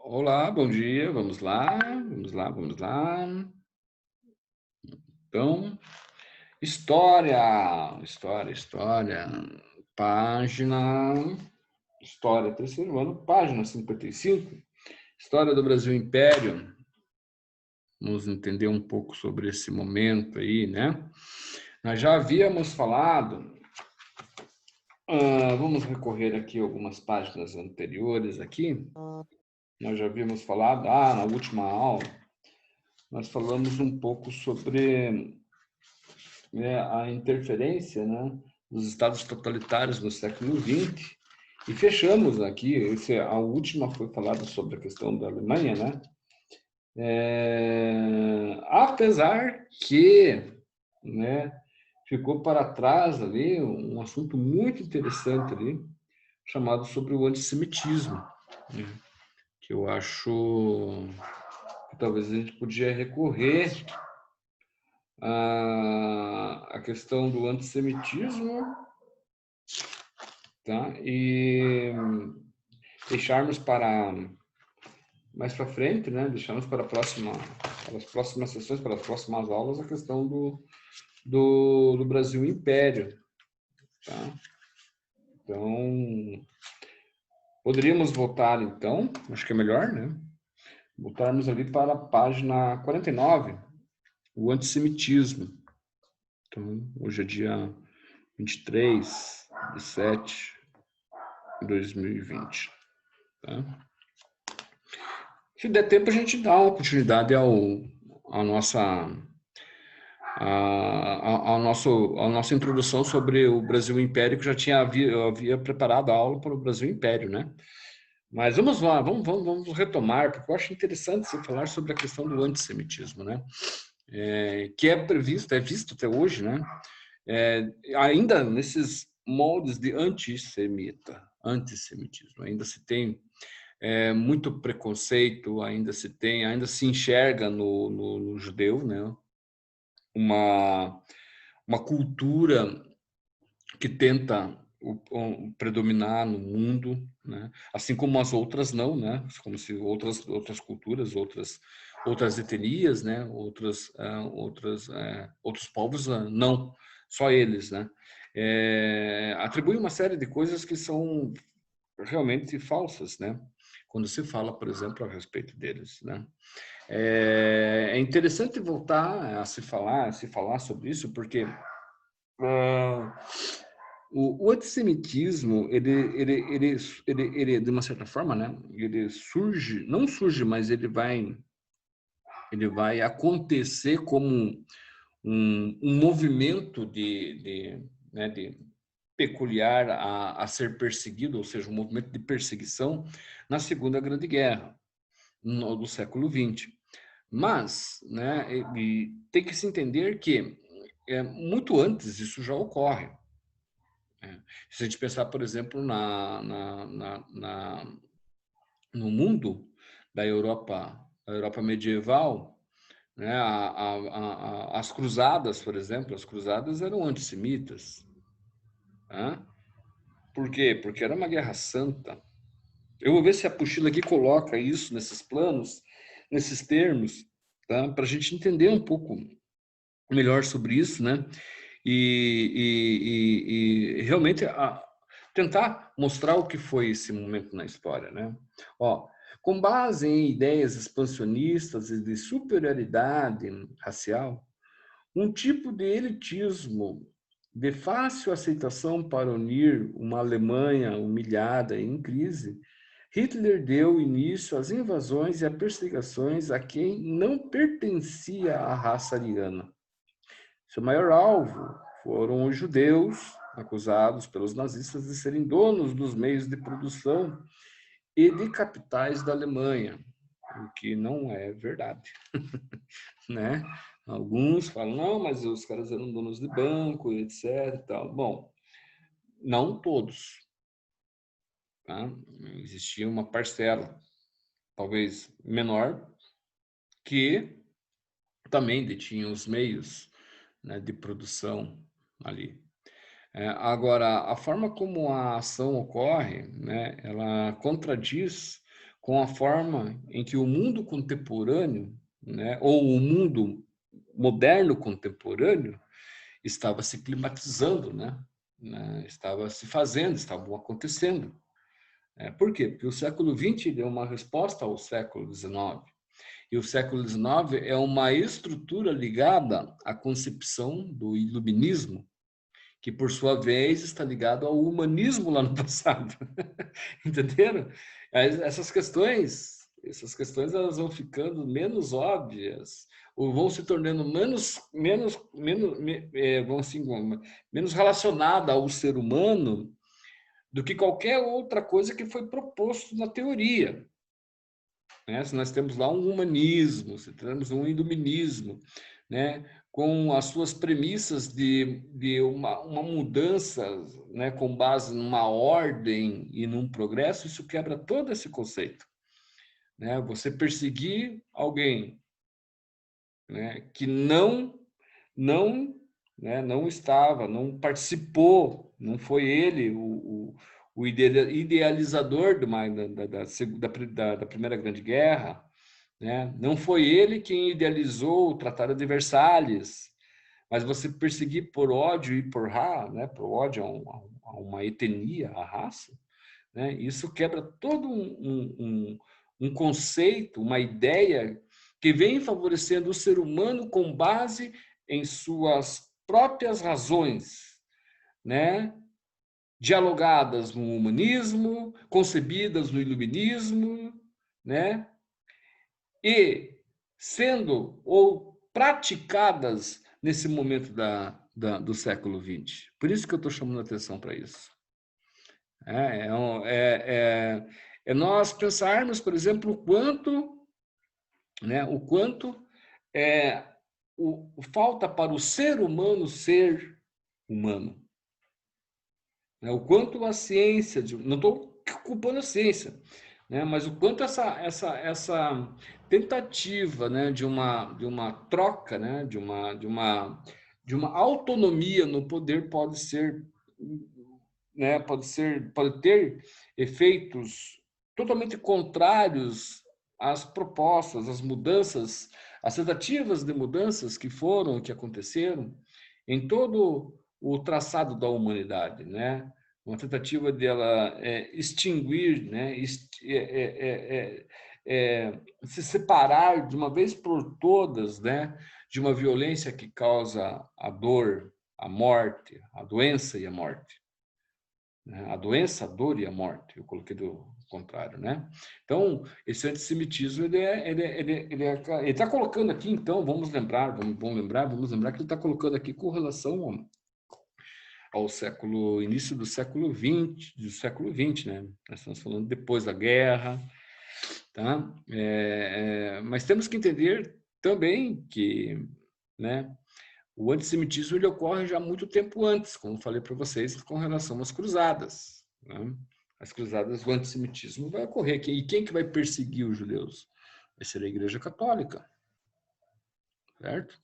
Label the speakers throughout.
Speaker 1: Olá, bom dia, vamos lá, vamos lá, vamos lá. Então, história, página, história, terceiro ano, página 55, história do Brasil Império. Vamos entender um pouco sobre esse momento aí, né? Nós já havíamos falado, vamos recorrer aqui a algumas páginas anteriores aqui. Nós já havíamos falado, na última aula, nós falamos um pouco sobre a interferência, né, dos estados totalitários no século XX. E fechamos aqui, a última foi falada sobre a questão da Alemanha, né? Apesar que, né, ficou para trás ali um assunto muito interessante ali, chamado sobre o antissemitismo, né, que eu acho que talvez a gente podia recorrer à questão do antissemitismo, tá? E deixarmos para mais para frente, né? Deixarmos para para as próximas sessões, para as próximas aulas, a questão do Brasil Império, tá? Então, poderíamos voltar, então, acho que é melhor, né? Voltarmos ali para a página 49, o antissemitismo. Então, hoje é dia 23 de 7 de 2020, tá? Se der tempo, a gente dá uma continuidade à nossa a nossa introdução sobre o Brasil Império, que eu havia preparado a aula para o Brasil Império, né? Mas vamos lá, vamos retomar, porque eu acho interessante você falar sobre a questão do antissemitismo, né? Que é visto até hoje, né? Ainda nesses moldes de antissemitismo, ainda se tem muito preconceito, ainda se enxerga no judeu, né? Uma, uma cultura que tenta predominar no mundo, né? Assim como as outras não, né? Como se outras culturas, outras etnias, né? Outros povos não, só eles, né? Atribui uma série de coisas que são realmente falsas, né? Quando se fala, por exemplo, a respeito deles, né? É interessante voltar a se falar sobre isso, porque o antissemitismo, ele, de uma certa forma, né, ele surge, não surge, mas ele vai acontecer como um movimento né, de peculiar a ser perseguido, ou seja, um movimento de perseguição na Segunda Grande Guerra, do século XX. Mas, né, tem que se entender que muito antes isso já ocorre. Se a gente pensar, por exemplo, no mundo da Europa medieval, né, as cruzadas, por exemplo, as cruzadas eram antissemitas. Né? Por quê? Porque era uma guerra santa. Eu vou ver se a apostila aqui coloca isso nesses planos, nesses termos, tá? Para a gente entender um pouco melhor sobre isso, né? E realmente tentar mostrar o que foi esse momento na história, né? Ó, com base em ideias expansionistas e de superioridade racial, um tipo de elitismo de fácil aceitação para unir uma Alemanha humilhada e em crise, Hitler deu início às invasões e a perseguições a quem não pertencia à raça ariana. Seu maior alvo foram os judeus, acusados pelos nazistas de serem donos dos meios de produção e de capitais da Alemanha, o que não é verdade, né? Alguns falam, não, mas os caras eram donos de banco, etc. E tal. Bom, não todos, tá? Existia uma parcela, talvez menor, que também detinha os meios, né, de produção ali. Agora, a forma como a ação ocorre, né, ela contradiz com a forma em que o mundo contemporâneo, né, ou o mundo moderno contemporâneo estava se climatizando, né? Estava se fazendo, estava acontecendo. Por quê? Porque o século XX deu uma resposta ao século XIX. E o século XIX é uma estrutura ligada à concepção do iluminismo, que, por sua vez, está ligado ao humanismo lá no passado. Entenderam? Essas questões elas vão ficando menos óbvias, ou vão se tornando menos relacionadas ao ser humano do que qualquer outra coisa que foi proposto na teoria. Né? Se nós temos lá um humanismo, se temos um iluminismo, né? Com as suas premissas de uma mudança, né? Com base numa ordem e num progresso, isso quebra todo esse conceito. Né? Você perseguir alguém, né? Que não estava, não participou, não foi ele o idealizador da Primeira Grande Guerra, né? Não foi ele quem idealizou o Tratado de Versalhes, mas você perseguir por ódio e por né? Por ódio a uma etnia, a raça, né? Isso quebra todo um conceito, uma ideia que vem favorecendo o ser humano com base em suas próprias razões, né? Dialogadas no humanismo, concebidas no iluminismo, né? E sendo ou praticadas nesse momento do século XX. Por isso que eu estou chamando a atenção para isso. É nós pensarmos, por exemplo, o quanto falta para o ser humano ser humano. O quanto a ciência, não estou culpando a ciência, né, mas o quanto essa tentativa, né, de uma troca, né, de uma autonomia no poder pode ser, né, pode ter efeitos totalmente contrários às propostas, às mudanças, às tentativas de mudanças que aconteceram em todo o traçado da humanidade, né? Uma tentativa de ela extinguir, né? Se separar de uma vez por todas, né? De uma violência que causa a dor, a morte, a doença e a morte. A doença, a dor e a morte, eu coloquei do contrário, né? Então, esse antissemitismo, ele está colocando aqui, então, vamos lembrar que ele está colocando aqui com relação ao início do século XX, né? Nós estamos falando depois da guerra, tá? Mas temos que entender também que, né? O antissemitismo ele ocorre já muito tempo antes, como falei para vocês, com relação às cruzadas. Né? As cruzadas, o antissemitismo vai ocorrer aqui. E quem que vai perseguir os judeus? Vai ser a Igreja Católica. Certo?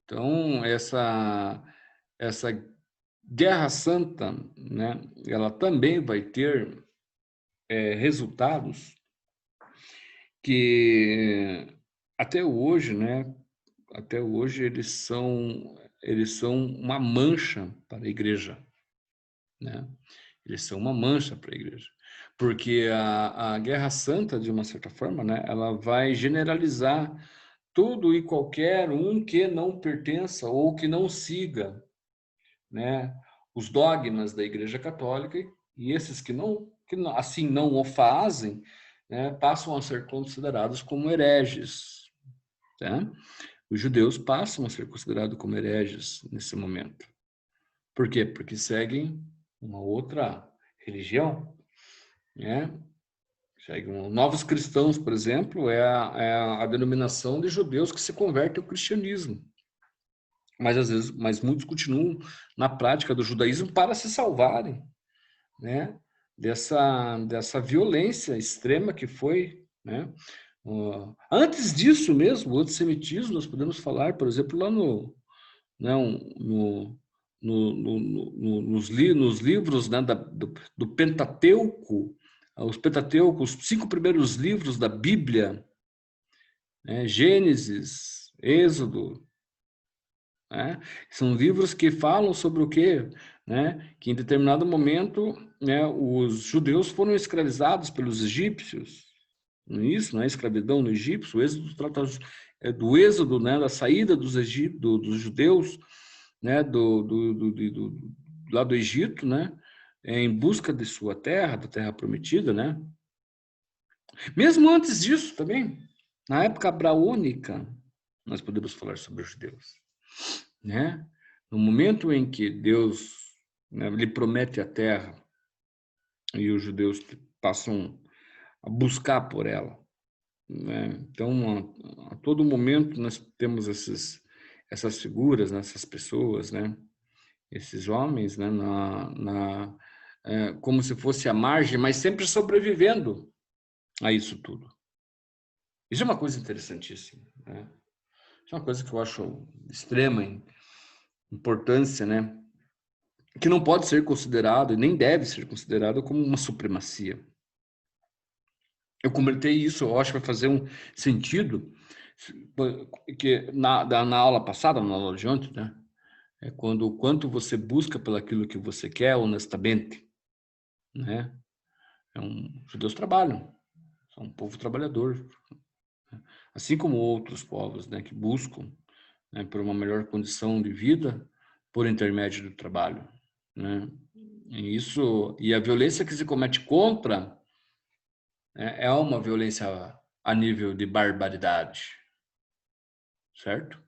Speaker 1: Então, essa Guerra Santa, né, ela também vai ter resultados que até hoje, né, eles são uma mancha para a igreja, né? Eles são uma mancha para a igreja, porque a Guerra Santa, de uma certa forma, né, ela vai generalizar tudo e qualquer um que não pertença ou que não siga, né, os dogmas da Igreja Católica, e esses que assim não o fazem, né, passam a ser considerados como hereges, tá? Os judeus passam a ser considerados como hereges nesse momento. Por quê? Porque seguem uma outra religião, né? Novos cristãos, por exemplo, é a denominação de judeus que se convertem ao cristianismo. Mas muitos continuam na prática do judaísmo para se salvarem, né? Dessa violência extrema que foi, né? Antes disso mesmo, o antissemitismo, nós podemos falar, por exemplo, lá nos livros, né, do Pentateuco, os Pentateuco, os 5 primeiros livros da Bíblia, né? Gênesis, Êxodo, né? São livros que falam sobre o quê? Né? Que em determinado momento, né, os judeus foram escravizados pelos egípcios. Isso, não é escravidão no egípcio. O Êxodo trata do êxodo, né, da saída dos judeus, né, lá do Egito, né, em busca de sua terra, da terra prometida, né? Mesmo antes disso também, na época abraônica, nós podemos falar sobre os judeus, né? No momento em que Deus, né, lhe promete a terra e os judeus passam a buscar por ela, né? Então, a todo momento nós temos essas figuras, né, essas pessoas, né? Esses homens, né, como se fosse a margem, mas sempre sobrevivendo a isso tudo. Isso é uma coisa interessantíssima, né? Isso é uma coisa que eu acho de extrema importância, né? Que não pode ser considerado, e nem deve ser considerado, como uma supremacia. Eu comentei isso, eu acho que vai fazer um sentido, que na aula passada, na aula de ontem, né? É quando o quanto você busca pelo aquilo que você quer honestamente, né? Os judeus trabalham, são um povo trabalhador, assim como outros povos, né, que buscam, né, por uma melhor condição de vida por intermédio do trabalho, né? E a violência que se comete contra, né, é uma violência a nível de barbaridade, certo?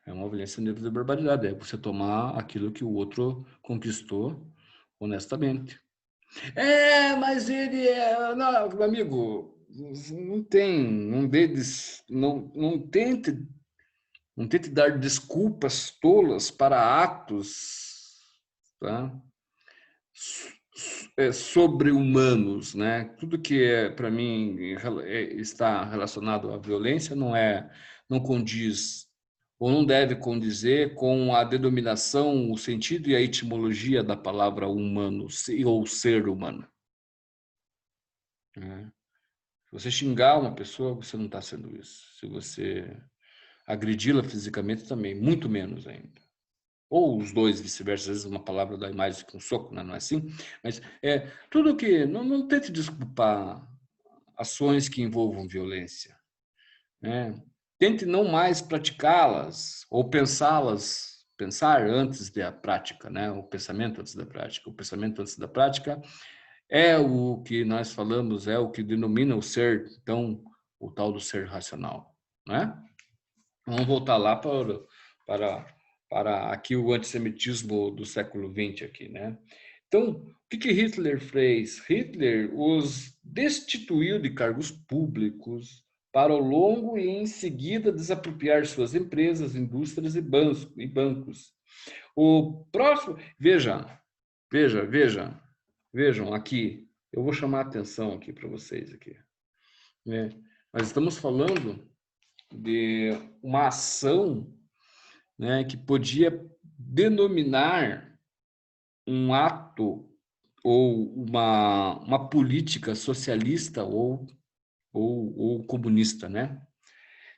Speaker 1: É uma violência a nível de barbaridade, é você tomar aquilo que o outro conquistou honestamente. Mas ele é... Não, meu amigo, não tem, não tente dar desculpas tolas para atos, tá? Sobre-humanos, né? Tudo que para mim está relacionado à violência não condiz ou não deve condizer com a denominação, o sentido e a etimologia da palavra humano ou ser humano, né? Se você xingar uma pessoa, você não está sendo isso. Se você agredi-la fisicamente, também, muito menos ainda. Ou os dois, vice-versa, às vezes uma palavra dá mais que um soco, né? Não é assim? Mas tudo que... Não tente desculpar ações que envolvam violência, né? Tente não mais praticá-las ou pensar antes da prática, né? O pensamento antes da prática. O pensamento antes da prática é o que nós falamos, é o que denomina o ser, então, o tal do ser racional, né? Vamos voltar lá para, para aqui o antissemitismo do século XX aqui, né? Então, o que Hitler fez? Hitler os destituiu de cargos públicos para ao longo e em seguida desapropriar suas empresas, indústrias e bancos. O próximo, vejam aqui, eu vou chamar a atenção aqui para vocês aqui, né? Nós estamos falando de uma ação, né, que podia denominar um ato ou uma política socialista ou comunista, né?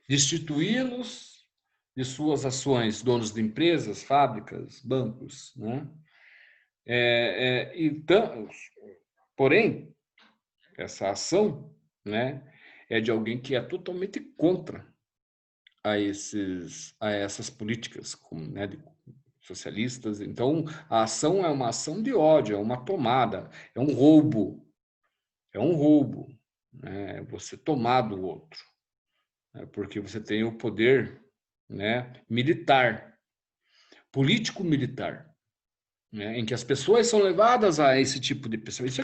Speaker 1: Destituí-los de suas ações, donos de empresas, fábricas, bancos, né? Então, porém, essa ação, né, é de alguém que é totalmente contra a essas políticas, né, socialistas. Então, a ação é uma ação de ódio, é uma tomada, é um roubo, né? Você tomar do outro, né? Porque você tem o poder, né, militar, político-militar, né, em que as pessoas são levadas a esse tipo de pensamento.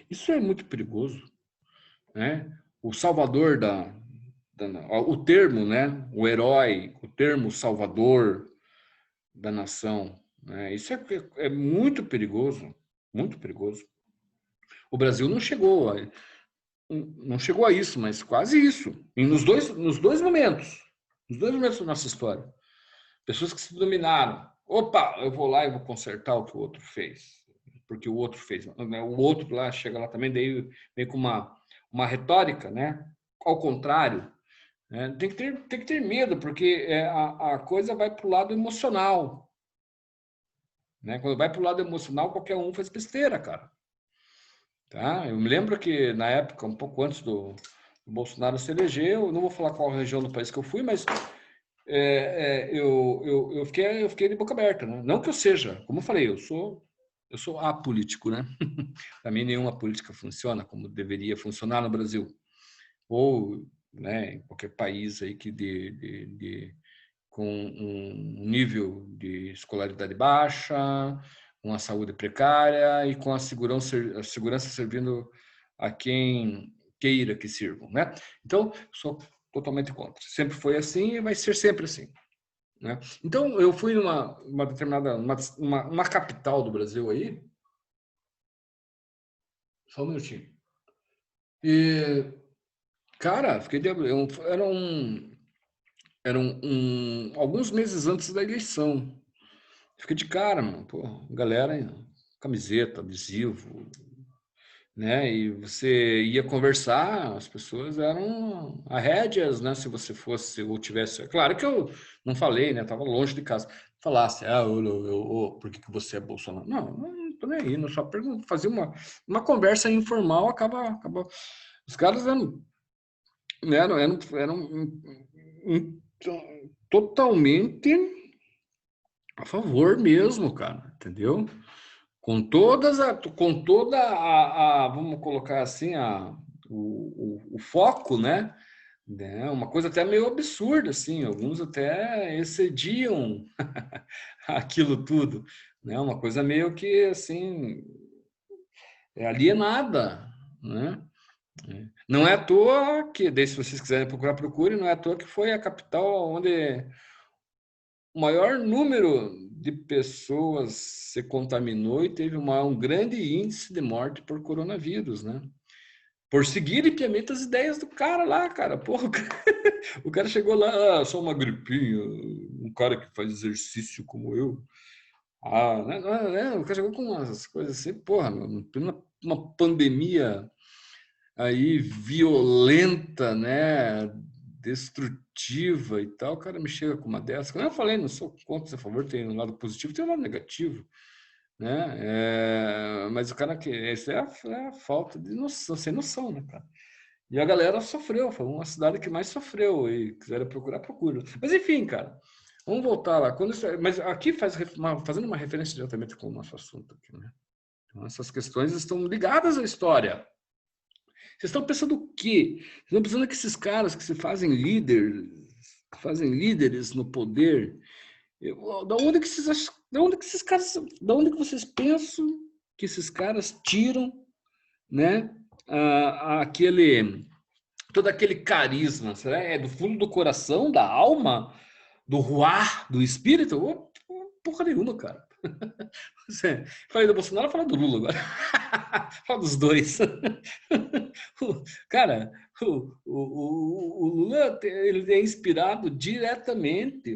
Speaker 1: Isso é muito perigoso, né? O salvador o termo, né, o herói, o termo salvador da nação, né? Isso é muito perigoso, muito perigoso. O Brasil não chegou a isso, mas quase isso. E nos dois momentos da nossa história. Pessoas que se dominaram. Opa, eu vou lá e vou consertar o que o outro fez. porque o outro fez, né? O outro lá chega lá também, daí meio com uma retórica, né? Ao contrário, né? Tem que ter medo, porque a coisa vai para o lado emocional, né? Quando vai para o lado emocional, qualquer um faz besteira, cara. Tá? Eu me lembro que na época, um pouco antes do Bolsonaro se eleger, eu não vou falar qual região do país que eu fui, mas eu fiquei de boca aberta, né? Não que eu seja, como eu falei, eu sou apolítico, né? Para mim, nenhuma política funciona como deveria funcionar no Brasil. Ou, né, em qualquer país aí com um nível de escolaridade baixa, uma saúde precária e com a segurança servindo a quem queira que sirvam, né? Então, sou totalmente contra. Sempre foi assim e vai ser sempre assim, né? Então, eu fui numa determinada, uma capital do Brasil aí, só um minutinho. E, cara, eram alguns meses antes da eleição. Fiquei de cara, mano. Pô, galera, camiseta, adesivo, né? E você ia conversar, as pessoas eram arrédias, né? Se você fosse ou tivesse. Claro que eu não falei, né? Tava longe de casa. Falasse, por que você é Bolsonaro? Não tô nem aí, não só pergunto, fazia uma conversa informal, acaba. Os caras totalmente a favor mesmo, cara, entendeu? Com toda vamos colocar assim, o foco, né? Uma coisa até meio absurda, assim, alguns até excediam aquilo tudo, né? Uma coisa meio que, assim, alienada, né? Não é à toa que, daí, se vocês quiserem procurar, procure, não é à toa que foi a capital onde o maior número de pessoas se contaminou e teve um grande índice de morte por coronavírus, né? Por seguir piamente as ideias do cara lá, cara. Porra, o cara chegou lá, só uma gripinha, um cara que faz exercício como eu. O cara chegou com umas coisas assim, porra, uma pandemia aí violenta, né? Destrutiva e tal, o cara me chega com uma dessa. Como eu falei, não sou contra, a favor, tem um lado positivo, tem um lado negativo, né? Mas o cara que isso é a falta de noção, sem noção, né, cara? E a galera sofreu, foi uma cidade que mais sofreu e quiser procurar, procura. Mas enfim, cara, vamos voltar lá. Mas aqui fazendo uma referência diretamente com o nosso assunto aqui, né? Então, essas questões estão ligadas à história. Vocês estão pensando o quê? Vocês estão pensando que esses caras que se fazem líderes no poder, da onde que vocês pensam que esses caras tiram, né, todo aquele carisma? Será é do fundo do coração, da alma, do ruar, do espírito? Porra nenhuma, cara. Falei do Bolsonaro, fala do Lula agora. Fala dos dois. Cara, o Lula ele é inspirado diretamente,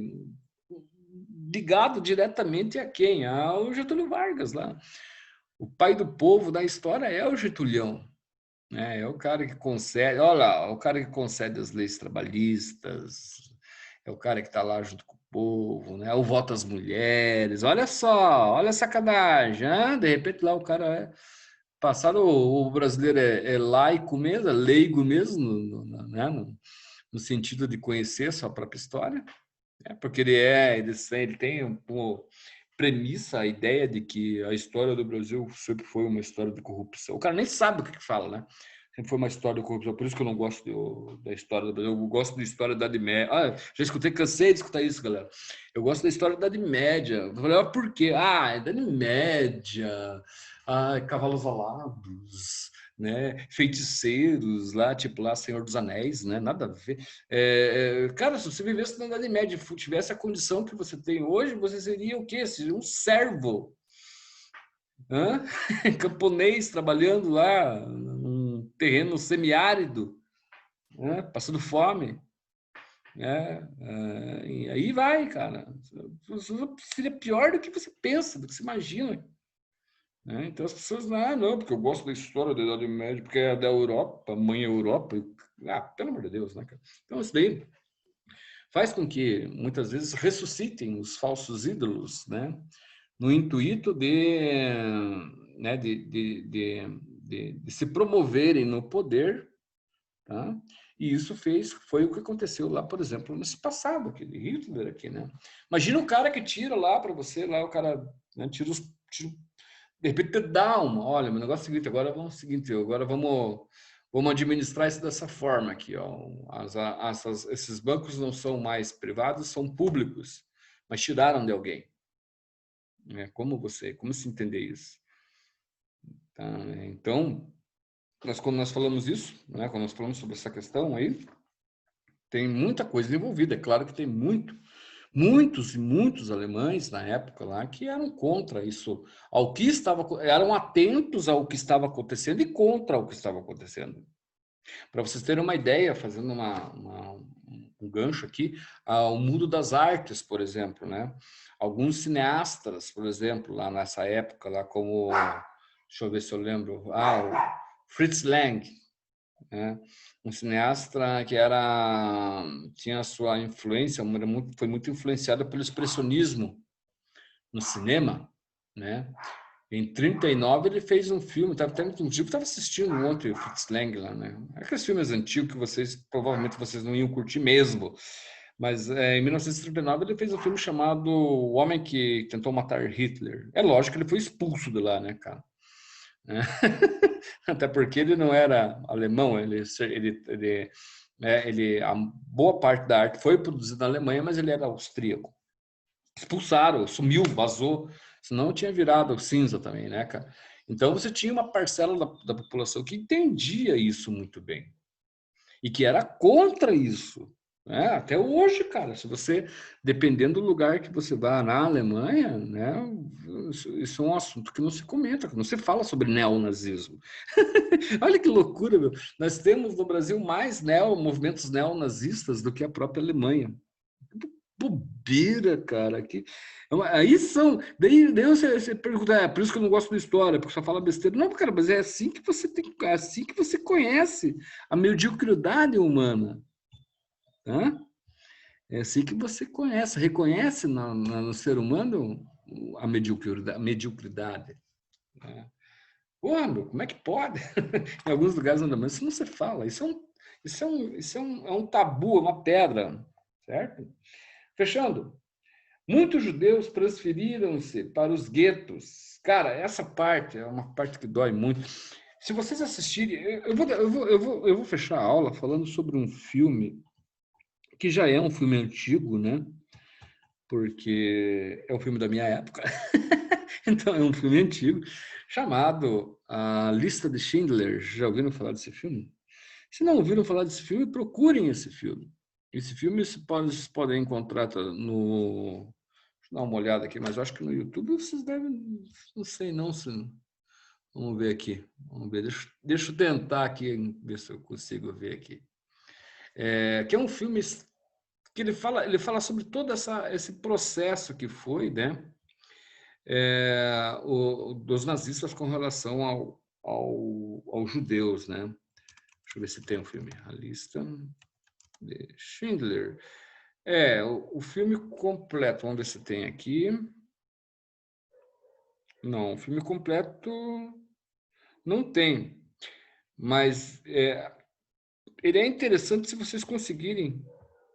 Speaker 1: ligado diretamente a quem? Ao Getúlio Vargas lá. O pai do povo da história é o Getulhão. É o cara que concede, olha lá, o cara que concede as leis trabalhistas, é o cara que está lá junto com o povo, né? O voto às mulheres, olha só, olha a sacanagem, né? De repente lá o cara passado, o brasileiro é laico mesmo, é leigo mesmo, né? No sentido de conhecer a sua própria história, né? Porque ele tem como premissa a ideia de que a história do Brasil sempre foi uma história de corrupção. O cara nem sabe o que fala, né? Sempre foi uma história de corrupção. Por isso que eu não gosto da história do Brasil. Eu gosto da história da Idade Média. Já escutei, cansei de escutar isso, galera. Eu gosto da história da Idade Média. Eu falei, por quê? Idade Média. Cavalos alados, né? Feiticeiros lá, tipo lá Senhor dos Anéis, né? Nada a ver. Cara, se você vivesse na Idade Média e tivesse a condição que você tem hoje, você seria o quê? Seria um servo. Camponês trabalhando lá num terreno semiárido, né? Passando fome. E aí vai, cara. Seria pior do que você pensa, do que você imagina. né? Então as pessoas, não, porque eu gosto da história da Idade Média, porque é da Europa, mãe Europa. Pelo amor de Deus, né, cara? Então isso daí faz com que muitas vezes ressuscitem os falsos ídolos, né? No intuito né, de se promoverem no poder, tá? E isso foi o que aconteceu lá, por exemplo, nesse passado, aquele Hitler aqui, né? Imagina o cara que tira lá para você, lá o cara, né, tira, de repente dá olha, meu negócio é o seguinte, agora vamos administrar isso dessa forma aqui, ó. Esses bancos não são mais privados, são públicos, mas tiraram de alguém, né? Como se entender isso? Tá? Então, quando nós falamos isso, né, quando nós falamos sobre essa questão aí, tem muita coisa envolvida. É claro que tem muitos e muitos alemães na época lá que eram contra isso, eram atentos ao que estava acontecendo e contra o que estava acontecendo. Para vocês terem uma ideia, fazendo um gancho aqui, o mundo das artes, por exemplo, né? Alguns cineastas, por exemplo, lá nessa época, lá como, deixa eu ver se eu lembro, o Fritz Lang, né? Um cineasta que tinha a sua influência, foi muito influenciado pelo expressionismo no cinema, né? Em 39 ele fez um filme, estava assistindo ontem o Fritz Lang lá, né? Aqueles filmes antigos que provavelmente vocês não iam curtir mesmo. Mas em 1939 ele fez um filme chamado O Homem que Tentou Matar Hitler. É lógico que ele foi expulso de lá, né, cara? Até porque ele não era alemão, a boa parte da arte foi produzida na Alemanha, mas ele era austríaco. Expulsaram, sumiu, vazou, senão tinha virado cinza também, né, cara? Então você tinha uma parcela da população que entendia isso muito bem e que era contra isso. Né? Até hoje, cara, se você, dependendo do lugar que você vá na Alemanha, né, isso é um assunto que não se comenta, que não se fala sobre neonazismo. Olha que loucura, meu. Nós temos no Brasil mais movimentos neonazistas do que a própria Alemanha. Bobeira, cara. Aí são. Daí você pergunta, por isso que eu não gosto da história, porque só fala besteira. Não, cara, mas é assim que é assim que você conhece a mediocridade humana. Tá? É assim que você reconhece no ser humano a mediocridade. Né? Quando? Como é que pode? Em alguns lugares onde isso não se fala. É um tabu, é uma pedra, certo? Fechando. Muitos judeus transferiram-se para os guetos. Cara, essa parte é uma parte que dói muito. Se vocês assistirem, eu vou fechar a aula falando sobre um filme que já é um filme antigo, né? Porque é um filme da minha época. Então é um filme antigo chamado A Lista de Schindler. Já ouviram falar desse filme? Se não ouviram falar desse filme, procurem esse filme. Esse filme vocês podem encontrar no... Deixa eu dar uma olhada aqui, mas eu acho que no YouTube vocês devem... Não sei não se... Vamos ver aqui. Vamos ver. Deixa eu tentar aqui, ver se eu consigo ver aqui. Que é um filme que ele fala sobre todo esse processo que foi, né? Dos nazistas com relação aos judeus, né? Deixa eu ver se tem um filme. A Lista de Schindler. O filme completo. Vamos ver se tem aqui. Não, o filme completo não tem. Mas ele é interessante se vocês conseguirem,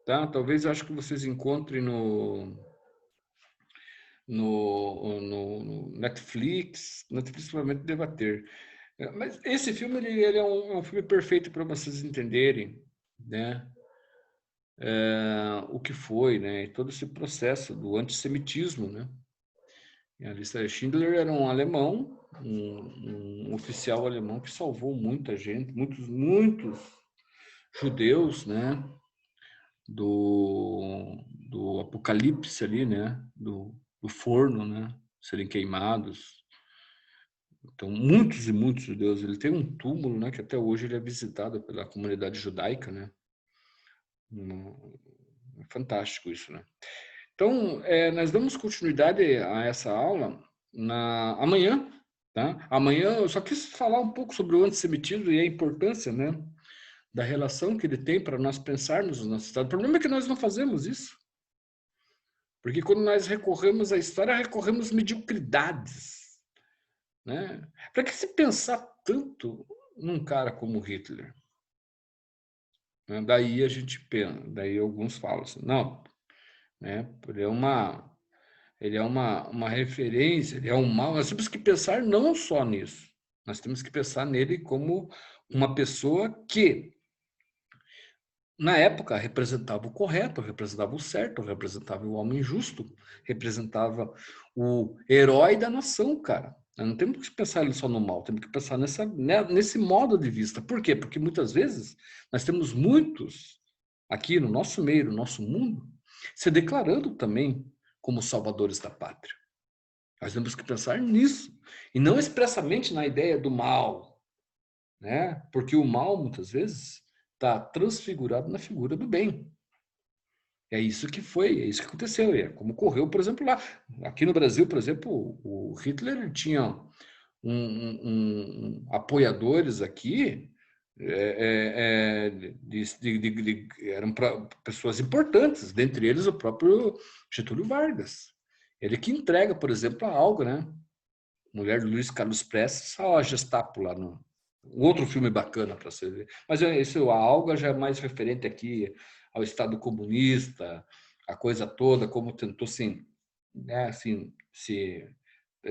Speaker 1: tá? Talvez eu acho que vocês encontrem no Netflix. Netflix provavelmente deva ter. Mas esse filme ele é um filme perfeito para vocês entenderem, né? O que foi, né? Todo esse processo do antissemitismo, né? E a lista Schindler era um alemão, um oficial alemão que salvou muita gente, muitos judeus, né? Do apocalipse ali, né? Do forno, né? Serem queimados. Então, muitos e muitos judeus. Ele tem um túmulo, né? Que até hoje ele é visitado pela comunidade judaica, né? É fantástico isso, né? Então, nós damos continuidade a essa aula amanhã, Tá? Amanhã eu só quis falar um pouco sobre o antissemitismo e a importância, né, da relação que ele tem para nós pensarmos no nosso Estado. O problema é que nós não fazemos isso. Porque quando nós recorremos à história, recorremos mediocridades. Né? Para que se pensar tanto num cara como Hitler? Né? Daí a gente pensa, daí alguns falam assim, não, né, ele é uma referência, ele é um mal. Nós temos que pensar não só nisso, nós temos que pensar nele como uma pessoa que, na época, representava o correto, representava o certo, representava o homem justo, representava o herói da nação, cara. Nós não temos que pensar só no mal, temos que pensar nesse modo de vista. Por quê? Porque muitas vezes nós temos muitos aqui no nosso meio, no nosso mundo, se declarando também como salvadores da pátria. Nós temos que pensar nisso, e não expressamente na ideia do mal, né? Porque o mal, muitas vezes, está transfigurado na figura do bem. É isso que foi, é isso que aconteceu. É como ocorreu, por exemplo, lá. Aqui no Brasil, por exemplo, o Hitler tinha apoiadores aqui, eram pessoas importantes, dentre eles o próprio Getúlio Vargas. Ele que entrega, por exemplo, a Alga, né? Mulher do Luiz Carlos Prestes, a Gestapo lá no... Outro filme bacana para você ver. Mas isso, a Alga já é mais referente aqui ao Estado comunista, a coisa toda, como tentou né, se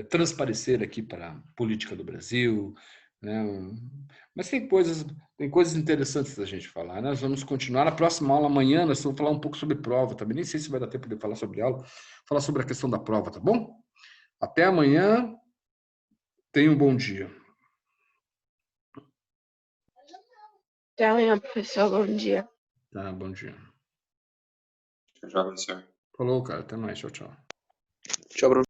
Speaker 1: transparecer aqui para a política do Brasil. Né? Mas tem coisas interessantes da gente falar. Né? Nós vamos continuar. Na próxima aula, amanhã, nós vamos falar um pouco sobre prova também. Nem sei se vai dar tempo de falar sobre aula, falar sobre a questão da prova, tá bom? Até amanhã. Tenha um bom dia.
Speaker 2: Até amanhã, professor. Bom dia.
Speaker 1: Tá, bom dia.
Speaker 3: Tchau, professor.
Speaker 1: Falou, cara. Até mais. Tchau, tchau.
Speaker 3: Tchau, professor.